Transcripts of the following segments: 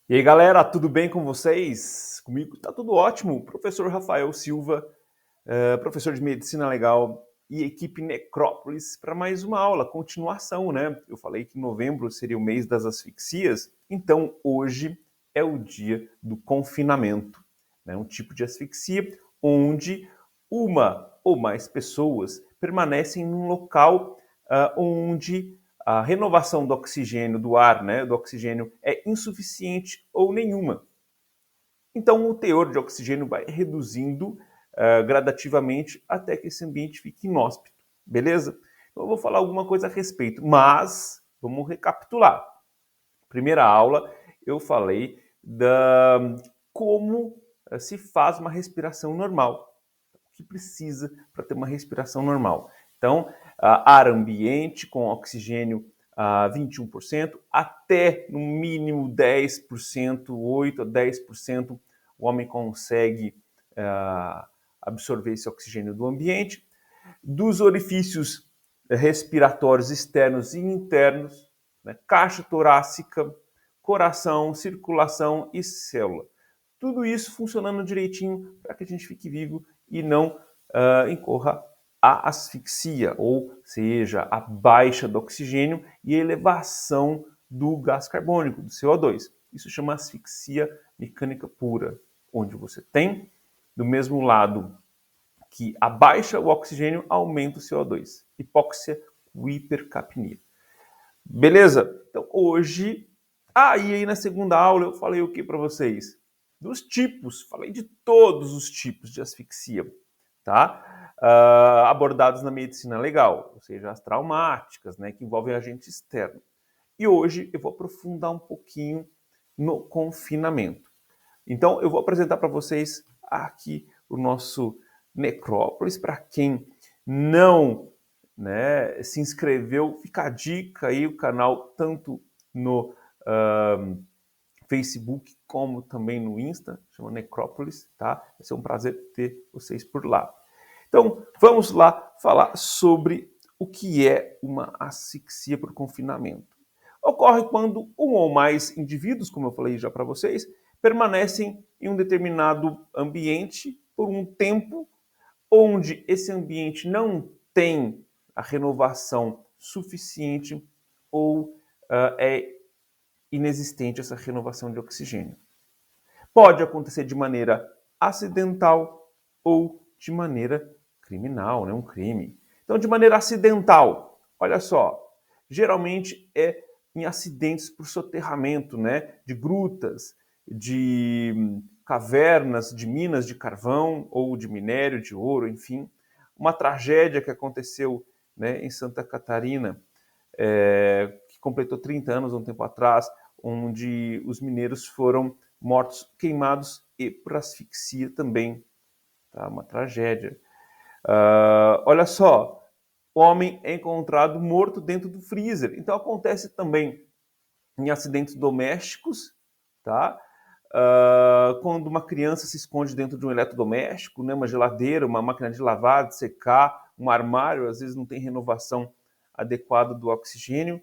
E aí, galera, tudo bem com vocês? Comigo tá tudo ótimo. Professor Rafael Silva, professor de Medicina Legal e equipe Necrópolis para mais uma aula, continuação, né? Eu falei que novembro seria o mês das asfixias, então hoje é o dia do confinamento, né? Um tipo de asfixia onde uma ou mais pessoas permanecem num local onde a renovação do oxigênio do ar, né, do oxigênio, é insuficiente ou nenhuma. Então, o teor de oxigênio vai reduzindo gradativamente até que esse ambiente fique inóspito, beleza? Então, eu vou falar alguma coisa a respeito, mas vamos recapitular. Primeira aula, eu falei da como se faz uma respiração normal, o que precisa para ter uma respiração normal. Então, ar ambiente com oxigênio a 21%, até no mínimo 10%, 8 a 10%, o homem consegue absorver esse oxigênio do ambiente. Dos orifícios respiratórios externos e internos, né, caixa torácica, coração, circulação e célula. Tudo isso funcionando direitinho para que a gente fique vivo e não incorra a asfixia, ou seja, a baixa do oxigênio e a elevação do gás carbônico, do CO2. Isso chama asfixia mecânica pura, onde você tem, do mesmo lado que abaixa o oxigênio, aumenta o CO2. Hipóxia com hipercapnia. Beleza? Então hoje... e aí na segunda aula eu falei o que para vocês? Dos tipos, falei de todos os tipos de asfixia, tá? Abordados na medicina legal, ou seja, as traumáticas, né, que envolvem agente externo. E hoje eu vou aprofundar um pouquinho no confinamento. Então eu vou apresentar para vocês aqui o nosso Necrópolis. Para quem não, né, se inscreveu, fica a dica aí, o canal tanto no Facebook como também no Insta, chama Necrópolis, tá? Vai ser um prazer ter vocês por lá. Então, vamos lá falar sobre o que é uma asfixia por confinamento. Ocorre quando um ou mais indivíduos, como eu falei já para vocês, permanecem em um determinado ambiente por um tempo onde esse ambiente não tem a renovação suficiente ou é inexistente essa renovação de oxigênio. Pode acontecer de maneira acidental ou de maneira criminal, né? Um crime. Então, de maneira acidental, olha só, geralmente é em acidentes por soterramento, né? De grutas, de cavernas, de minas de carvão ou de minério de ouro, enfim. Uma tragédia que aconteceu, né, em Santa Catarina, que completou 30 anos, um tempo atrás, onde os mineiros foram mortos, queimados e por asfixia também. Tá? Uma tragédia. Olha só, o homem é encontrado morto dentro do freezer. Então acontece também em acidentes domésticos, tá? Quando uma criança se esconde dentro de um eletrodoméstico, né? Uma geladeira, uma máquina de lavar, de secar, um armário, às vezes não tem renovação adequada do oxigênio.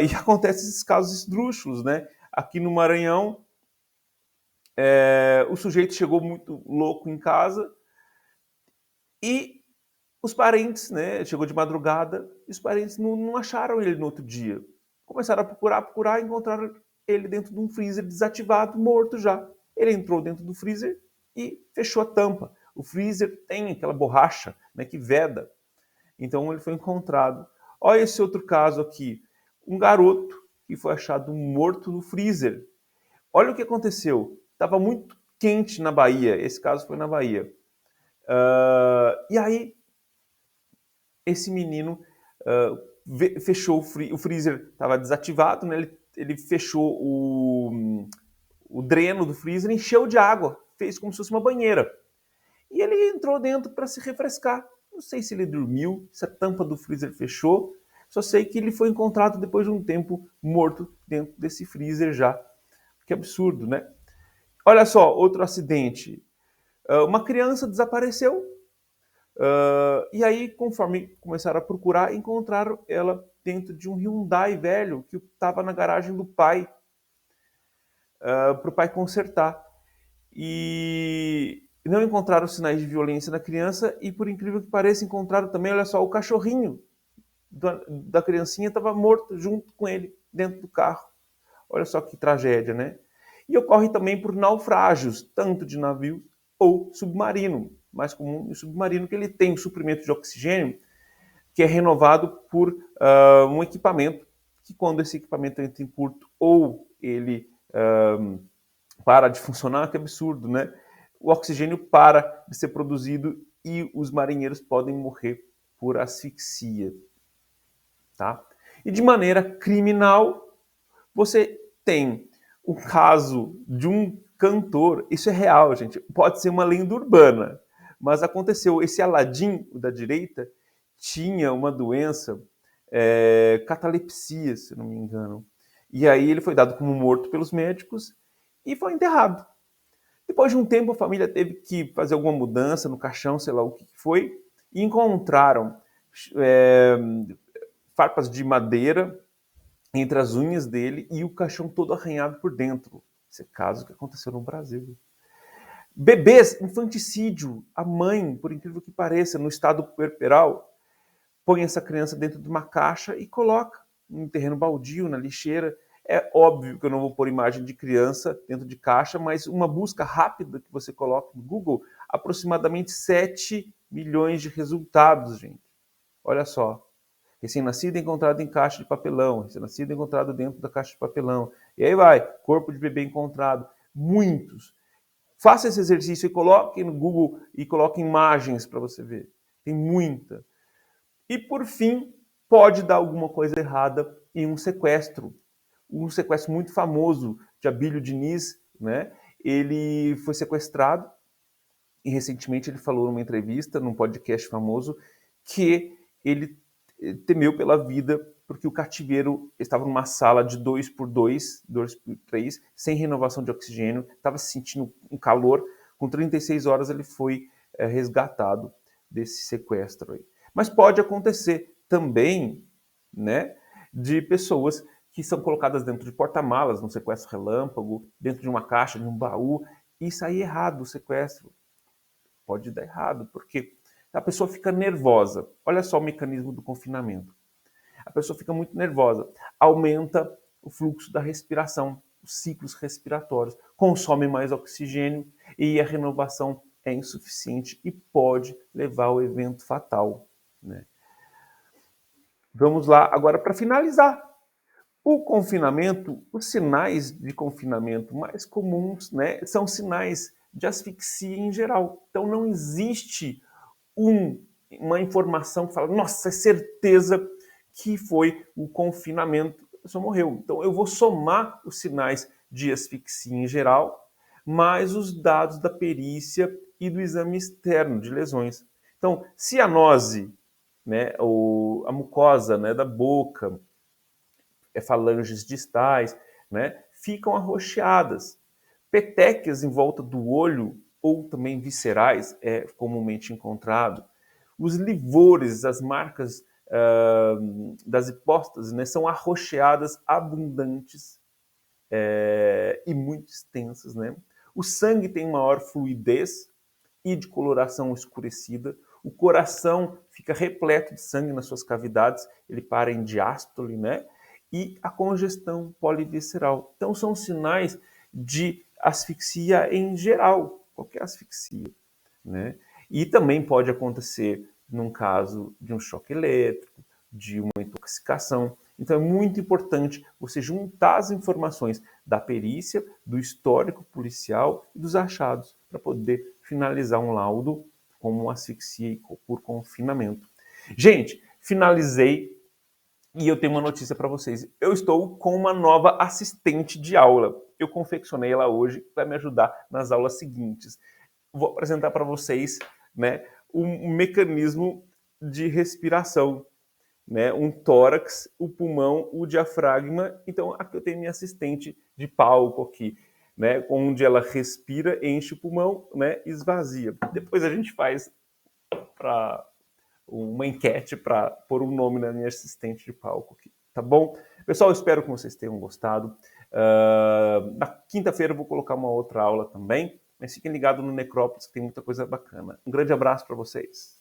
E acontece esses casos esdrúxulos, né? Aqui no Maranhão, o sujeito chegou muito louco em casa e os parentes, né? Chegou de madrugada e os parentes não acharam ele no outro dia. Começaram a procurar e encontraram ele dentro de um freezer desativado, morto já. Ele entrou dentro do freezer e fechou a tampa. O freezer tem aquela borracha, né, que veda. Então ele foi encontrado. Olha esse outro caso aqui. Um garoto que foi achado morto no freezer. Olha o que aconteceu. Estava muito quente na Bahia. Esse caso foi na Bahia. E aí, esse menino fechou o freezer, estava desativado, né? Ele fechou o dreno do freezer, encheu de água, fez como se fosse uma banheira. E ele entrou dentro para se refrescar. Não sei se ele dormiu, se a tampa do freezer fechou. Só sei que ele foi encontrado depois de um tempo morto dentro desse freezer já. Que absurdo, né? Olha só, outro acidente. Uma criança desapareceu. E aí, conforme começaram a procurar, encontraram ela dentro de um Hyundai velho que estava na garagem do pai. para o pai consertar. E não encontraram sinais de violência na criança e, por incrível que pareça, encontraram também, olha só, o cachorrinho da criancinha estava morto junto com ele, dentro do carro. Olha só que tragédia, né? E ocorre também por naufrágios, tanto de navio ou submarino. Mais comum no submarino, que ele tem um suprimento de oxigênio que é renovado por um equipamento, que quando esse equipamento entra em curto ou ele para de funcionar, que absurdo, né? O oxigênio para de ser produzido e os marinheiros podem morrer por asfixia. Tá? E de maneira criminal, você tem o caso de um cantor, isso é real, gente, pode ser uma lenda urbana, mas aconteceu. Esse Aladim, o da direita, tinha uma doença, catalepsia, se não me engano. E aí ele foi dado como morto pelos médicos e foi enterrado. Depois de um tempo, a família teve que fazer alguma mudança no caixão, sei lá o que foi, e encontraram farpas de madeira entre as unhas dele e o caixão todo arranhado por dentro. Esse é caso que aconteceu no Brasil. Bebês, infanticídio. A mãe, por incrível que pareça, no estado puerperal, põe essa criança dentro de uma caixa e coloca num terreno baldio, na lixeira. É óbvio que eu não vou pôr imagem de criança dentro de caixa, mas uma busca rápida que você coloca no Google, aproximadamente 7 milhões de resultados, gente. Olha só. Recém-nascido encontrado em caixa de papelão, recém-nascido encontrado dentro da caixa de papelão. E aí vai, corpo de bebê encontrado. Muitos. Faça esse exercício e coloque no Google e coloque imagens para você ver. Tem muita. E por fim, pode dar alguma coisa errada em um sequestro. Um sequestro muito famoso de Abílio Diniz, né? Ele foi sequestrado e recentemente ele falou numa entrevista, num podcast famoso, que ele temeu pela vida porque o cativeiro estava numa sala de 2x2, 2x3, sem renovação de oxigênio, estava se sentindo um calor. Com 36 horas ele foi resgatado desse sequestro aí. Mas pode acontecer também, né, de pessoas que são colocadas dentro de porta-malas, num sequestro relâmpago, dentro de uma caixa, de um baú, e sair errado o sequestro. Pode dar errado, porque a pessoa fica nervosa. Olha só o mecanismo do confinamento. A pessoa fica muito nervosa, aumenta o fluxo da respiração, os ciclos respiratórios, consome mais oxigênio e a renovação é insuficiente e pode levar ao evento fatal, né? Vamos lá agora para finalizar. O confinamento, os sinais de confinamento mais comuns, né, são sinais de asfixia em geral. Então não existe uma informação que fala, nossa, é certeza que foi o confinamento, a pessoa morreu. Então eu vou somar os sinais de asfixia em geral, mais os dados da perícia e do exame externo de lesões. Então, cianose, né, a mucosa, né, da boca, falanges distais, né, ficam arroxeadas. Petequias em volta do olho ou também viscerais é comumente encontrado. Os livores, as marcas das hipóstases, né, são arroxeadas, abundantes e muito extensas. Né? O sangue tem maior fluidez e de coloração escurecida. O coração fica repleto de sangue nas suas cavidades, ele para em diástole, né? E a congestão polivisceral. Então, são sinais de asfixia em geral, qualquer asfixia, né? E também pode acontecer num caso de um choque elétrico, de uma intoxicação. Então é muito importante você juntar as informações da perícia, do histórico policial e dos achados para poder finalizar um laudo como asfixia por confinamento. Gente, finalizei e eu tenho uma notícia para vocês. Eu estou com uma nova assistente de aula. Eu confeccionei ela hoje para me ajudar nas aulas seguintes. Vou apresentar para vocês, né, um mecanismo de respiração, né, um tórax, o pulmão, o diafragma. Então, aqui eu tenho minha assistente de palco aqui, né, onde ela respira, enche o pulmão, né, esvazia. Depois a gente faz para uma enquete para pôr um nome na minha assistente de palco aqui, tá bom? Pessoal, espero que vocês tenham gostado. Na Quinta-feira eu vou colocar uma outra aula também, mas fiquem ligados no Necrópolis, que tem muita coisa bacana. Um grande abraço para vocês.